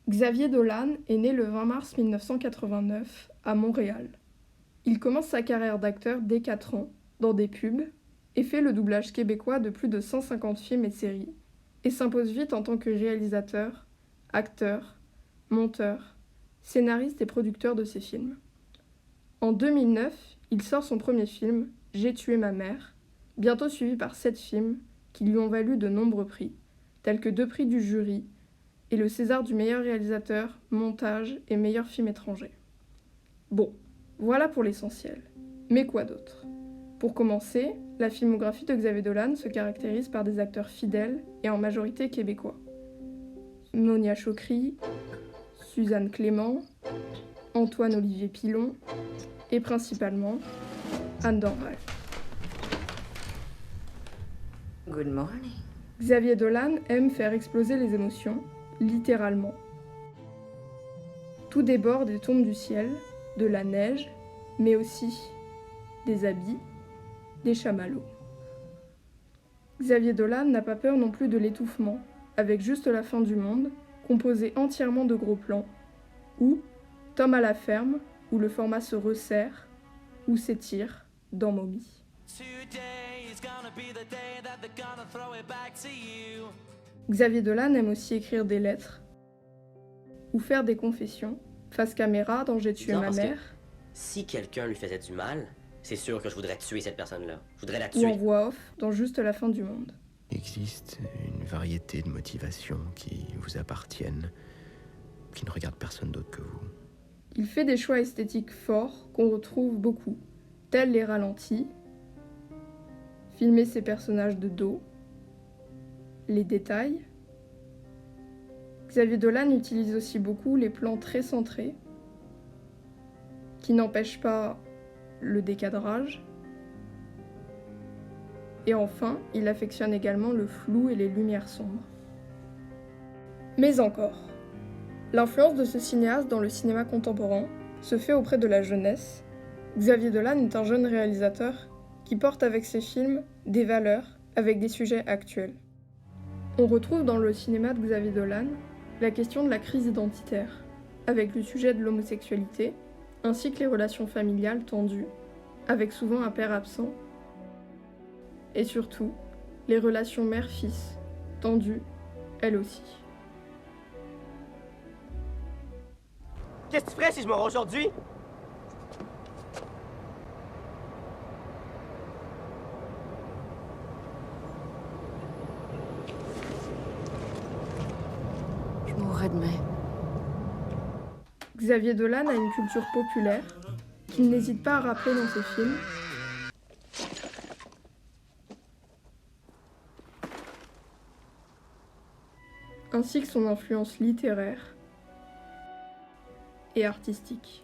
Xavier Dolan est né le 20 mars 1989 à Montréal. Il commence sa carrière d'acteur dès 4 ans, dans des pubs, et fait le doublage québécois de plus de 150 films et séries, et s'impose vite en tant que réalisateur, acteur, monteur, scénariste et producteur de ses films. En 2009, il sort son premier film, J'ai tué ma mère, bientôt suivi par 7 films qui lui ont valu de nombreux prix, tels que 2 prix du jury et le César du meilleur réalisateur, montage et meilleur film étranger. Bon, voilà pour l'essentiel. Mais quoi d'autre ? Pour commencer, la filmographie de Xavier Dolan se caractérise par des acteurs fidèles et en majorité québécois. Monia Chokri, Suzanne Clément, Antoine-Olivier Pilon et principalement Anne Dorval. Good morning. Xavier Dolan aime faire exploser les émotions, littéralement. Tout déborde et tombe du ciel, de la neige, mais aussi des habits, des chamallows. Xavier Dolan n'a pas peur non plus de l'étouffement, avec Juste la fin du monde, composé entièrement de gros plans, ou Tom à la ferme, où le format se resserre ou s'étire dans Mommy. Xavier Dolan aime aussi écrire des lettres ou faire des confessions, face caméra dans J'ai tué ma mère. Si quelqu'un lui faisait du mal, c'est sûr que je voudrais tuer cette personne-là. Je voudrais la Ou tuer. en voix off dans Juste la fin du monde. Il existe une variété de motivations qui vous appartiennent, qui ne regardent personne d'autre que vous. Il fait des choix esthétiques forts qu'on retrouve beaucoup, tels les ralentis, filmer ses personnages de dos, les détails. Xavier Dolan utilise aussi beaucoup les plans très centrés, qui n'empêchent pas le décadrage. Et enfin, il affectionne également le flou et les lumières sombres. Mais encore, l'influence de ce cinéaste dans le cinéma contemporain se fait auprès de la jeunesse. Xavier Dolan est un jeune réalisateur qui porte avec ses films des valeurs avec des sujets actuels. On retrouve dans le cinéma de Xavier Dolan la question de la crise identitaire, avec le sujet de l'homosexualité, ainsi que les relations familiales tendues, avec souvent un père absent, et surtout, les relations mère-fils, tendues, elles aussi. Qu'est-ce que tu ferais si je meurs aujourd'hui? Je mourrai demain. Xavier Dolan a une culture populaire qu'il n'hésite pas à rappeler dans ses films. Ainsi que son influence littéraire et artistique.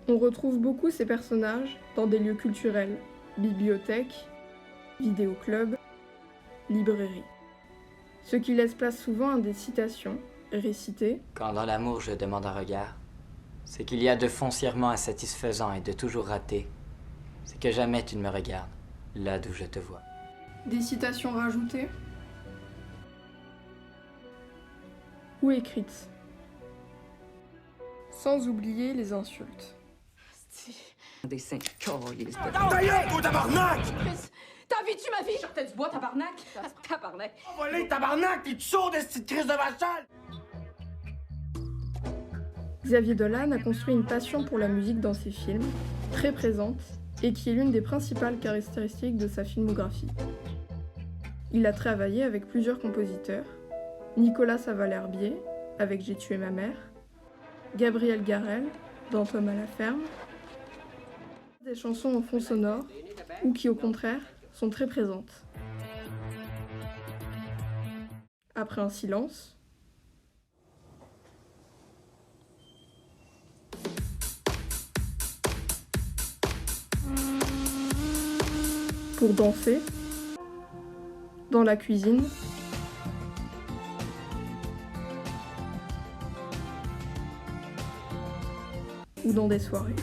On retrouve beaucoup ces personnages dans des lieux culturels, bibliothèques, vidéoclubs, librairies. Ce qui laisse place souvent à des citations récitées. Quand dans l'amour je demande un regard, c'est qu'il y a de foncièrement insatisfaisant et de toujours raté. C'est que jamais tu ne me regardes, là d'où je te vois. Des citations rajoutées ou écrites. Sans oublier les insultes. Des seins colliers. Ta gueule, toi, tabarnak! T'as vécu ma vie? Je sortais du bois, tabarnak! Tabarnak! Envolé, tabarnak! T'es sourd de cette crise de vache? Xavier Dolan a construit une passion pour la musique dans ses films, très présente, et qui est l'une des principales caractéristiques de sa filmographie. Il a travaillé avec plusieurs compositeurs, Nicolas Saval-Herbier, avec J'ai tué ma mère, Gabriel Garel, dans Tom à la ferme, des chansons en fond sonore, ou qui au contraire sont très présentes. Après un silence, pour danser, dans la cuisine, ou dans des soirées.